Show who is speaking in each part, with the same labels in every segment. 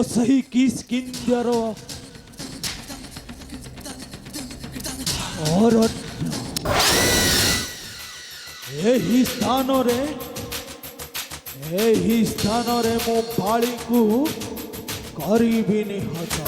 Speaker 1: सही किस्किंदर अरण्य एही स्थान रे मो बाली को करीबी निहत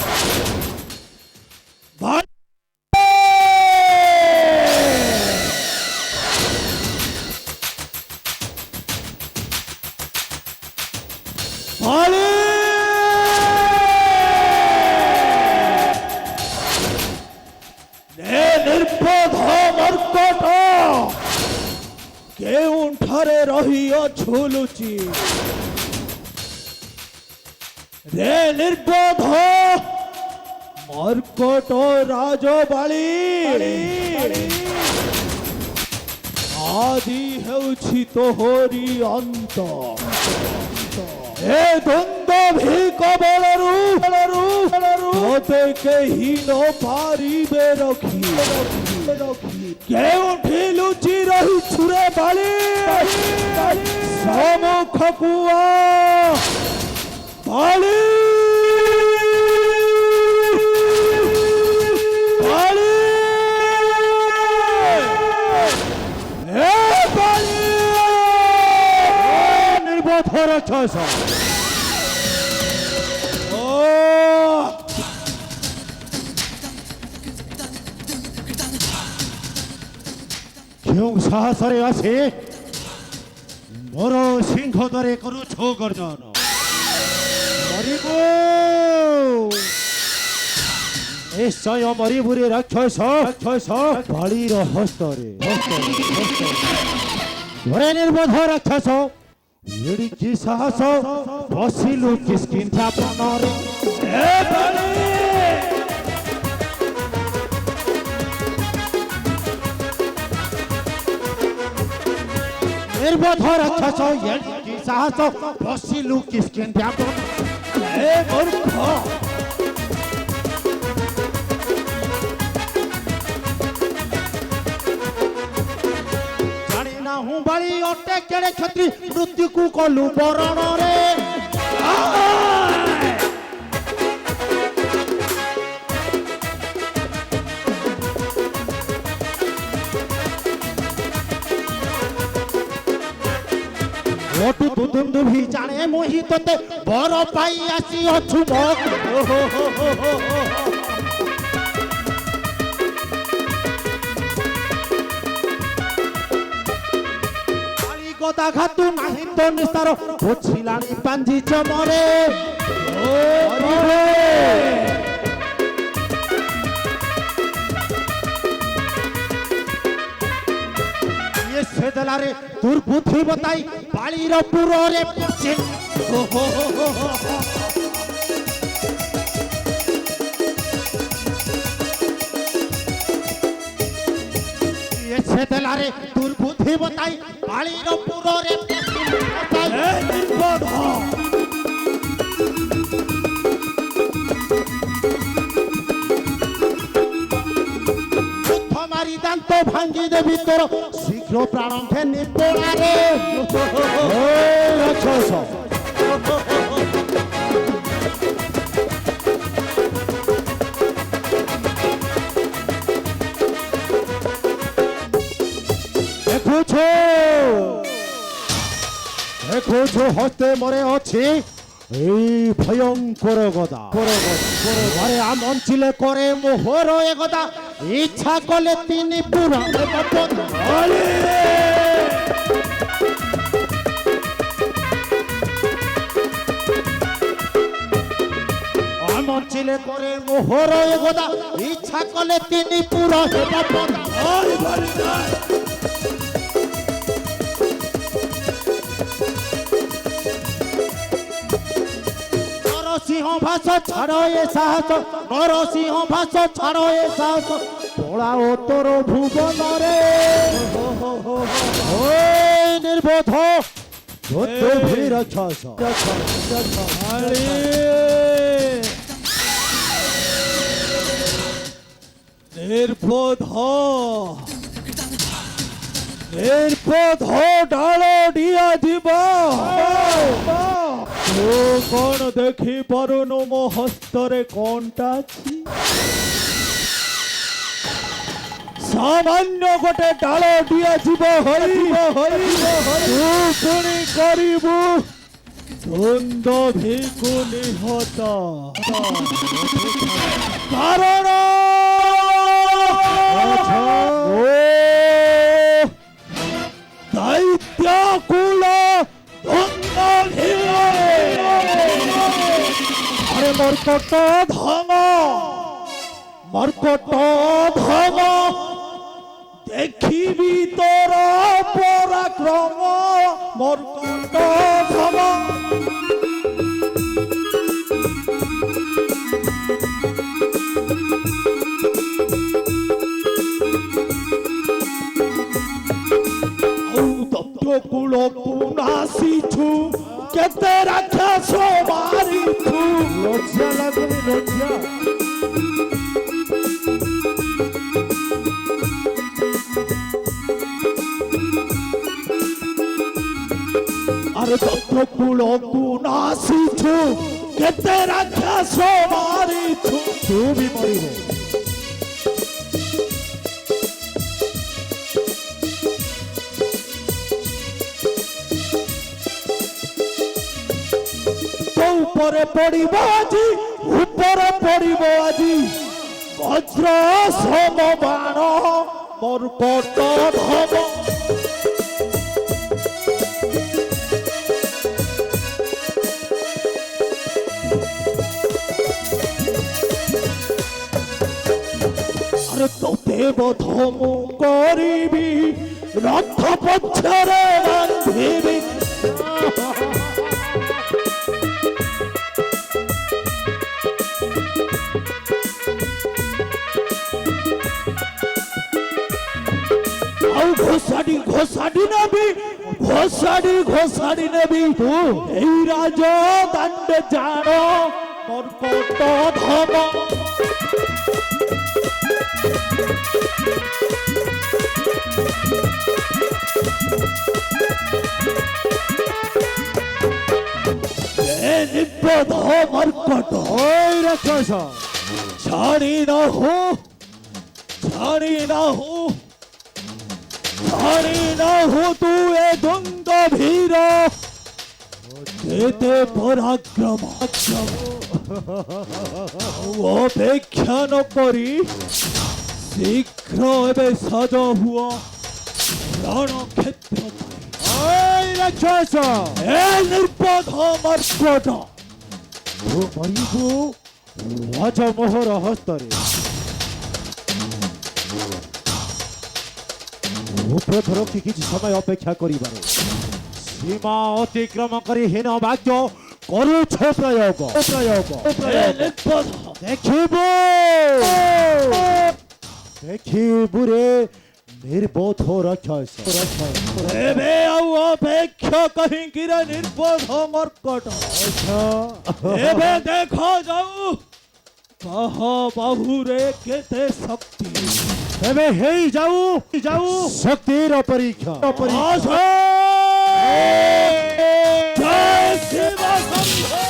Speaker 1: केउंठारे रहियो झुलुची रे निर्बोध मर्कट राजबाली आदि हेउछि तोहरी अंत ए द्वंद्व भी कबलरू तोते केही न पारिबे रखी केउठी लुचि रही छुरे बाली सम्मुख कुआ बाली बाली ए बाली निर्बोध राक्षस क्यों साहसरे आसे मोर सिंह दरे करू छो गर्जन मरिबो निश्चय मरिबुरे राक्षस बालीर हस्तरे घरे निर्बोध राक्षस एड़ी की साहस बसिलु किस्किंथा बनरे ए बाली निर्बोध राक्षस एड़ी साहस बसिलु किस्किंथा बनरे ए मूर्ख जानी ना हूँ बाली अटे केड़े क्षत्रि मृत्यु को कलु बरण रे ओटू तू तुम भी जाने मोहि तोते बर पाई आसी अछु बाली गदा घातु नाही तो निस्तार बुझिलानी पांजी चमरे सेदलारे दुर्बुद्धि बताई बालीर पुरे पछे ये सेदलारे दुर्बुद्धि बताई बालीर पुरे पछे निर्बोध मारी दांत भांगी देवी तोर शीघ्र प्राण फेनी पोड़ारे राक्षस देखो छो हस्ते मरे अच्छी भयंकर गदा घरे आम अंचिले करे मोहर ए गदा इच्छा कले तीन पूरा आम अंचिले करे मोहर ए गदा इच्छा कले तीन पूरा सिंह भाष छाड़ो ये साहस नरसिंह भाष छाड़ो ये साहस पलाओ तोर भुवन रे निर्बोध भी राक्षस निर्बोध डालो डिया जीवा कौन देखी पारुनु मो हस्तरे कौनटा अछि सामान्य गोटे डाल दिया जीव तू पुणी करिबु द्वंद भिकु निहत कारण दैत्य कुल द्वंद अरे मर्कट धम देखिबी तोर पराक्रम मर्कट धम कूल नासीछु केते राक्षस मारिछु लज्जा लगुनी लज्जा अरे दत्त कूल नासीछु केते राक्षस मारिछु तू भी मरिबो ऊपर पड़िबो आजी ऊपर पड़िबो आजी वज्र सम बाण मर्कट धम अरे तोते बधमु करिबी रथ पछरे बांधिबी घोषाड़ी नेबी तू ए राज दंड जानो मर्कट धम निपद मर्कट ओय राक्षस छाड़ी न हो तू ए द्वंद भीर तेते पराक्रम अपेक्षा न करी शीघ्र एबे सज हुआ रण क्षेत्र राक्षस ए निर्पद मर्कट तू मरिबु राजमोहर हस्तरे उपथर कि समय अपेक्षा करिबार सीमा अतिक्रम करी हीन वाक्य करूछ प्रयोग देखिबु रे निर्बोध राक्षस एबे आउ अपेक्षा कहीं रे निर्बोध मर्कट एबे देखो जाऊ कह बाहु रे केते शक्ति एबे हेई जाऊ शक्तिर परीक्षा जय शिव शंभो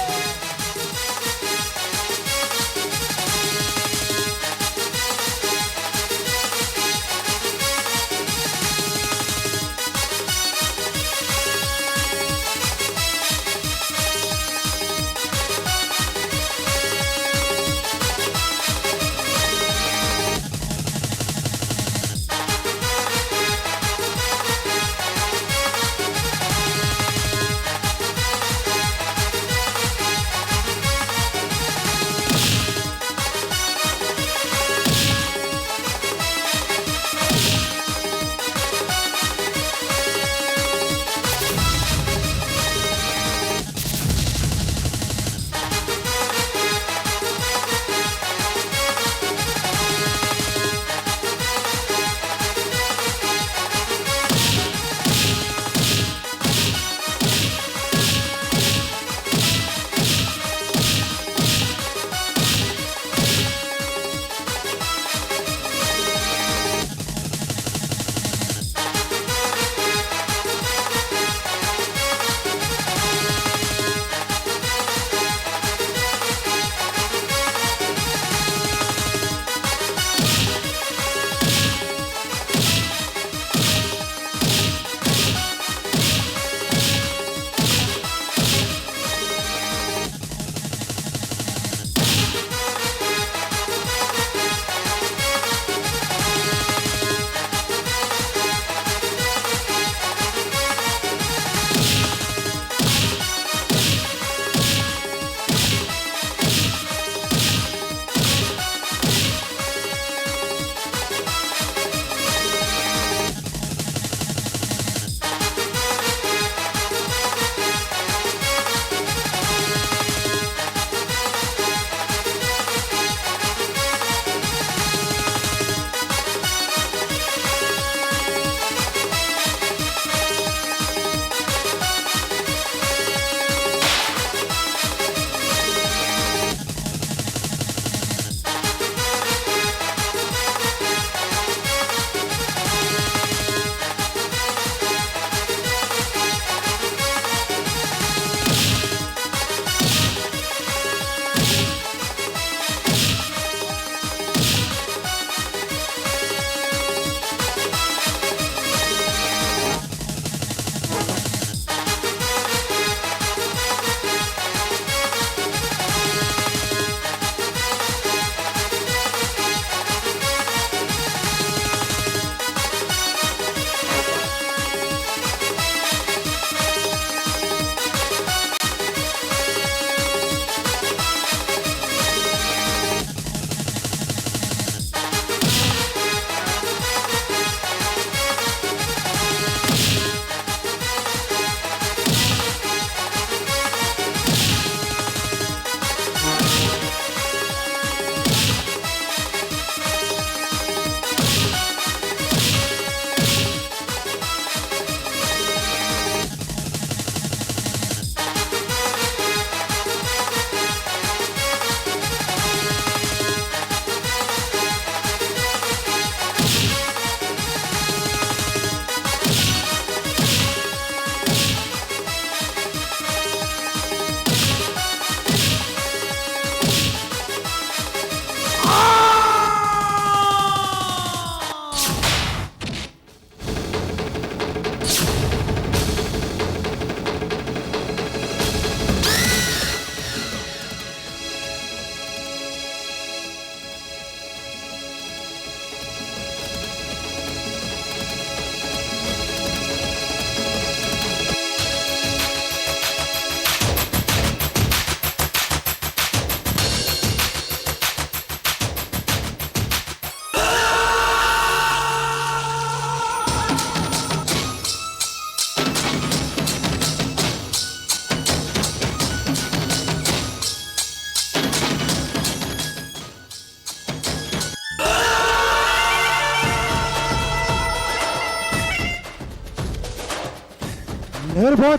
Speaker 1: এরপর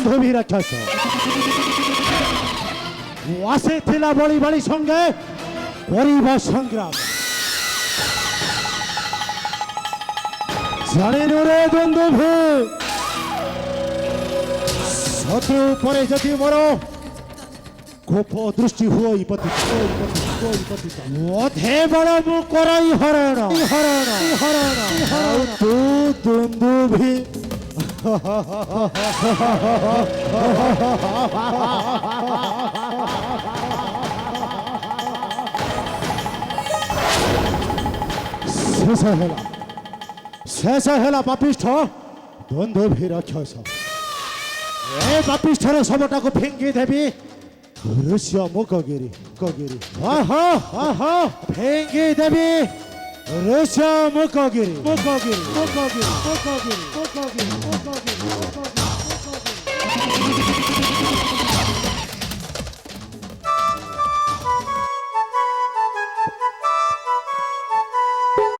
Speaker 1: ধবি রাখাস ওয়াসে থেলা বড়ি বাড়ি সঙ্গে পরিবার সংগ্রাম জানেন রে দ্বন্দ্বভি শত্রু পরে যদি মরো গোপ দৃষ্টি হই পতি ওধে বড় মু করাই হরণ তু দ্বন্দ্বভি শেষ হেলা পাপিষ্ঠ দ্বন্দ্বভি রাক্ষস এ পাপিষ্ঠর শবটাকে ভেঙ্গি দেবি ঋষ্য মুখগিরি ভেঙ্গি দেবি ঋষ্য মুখগিরি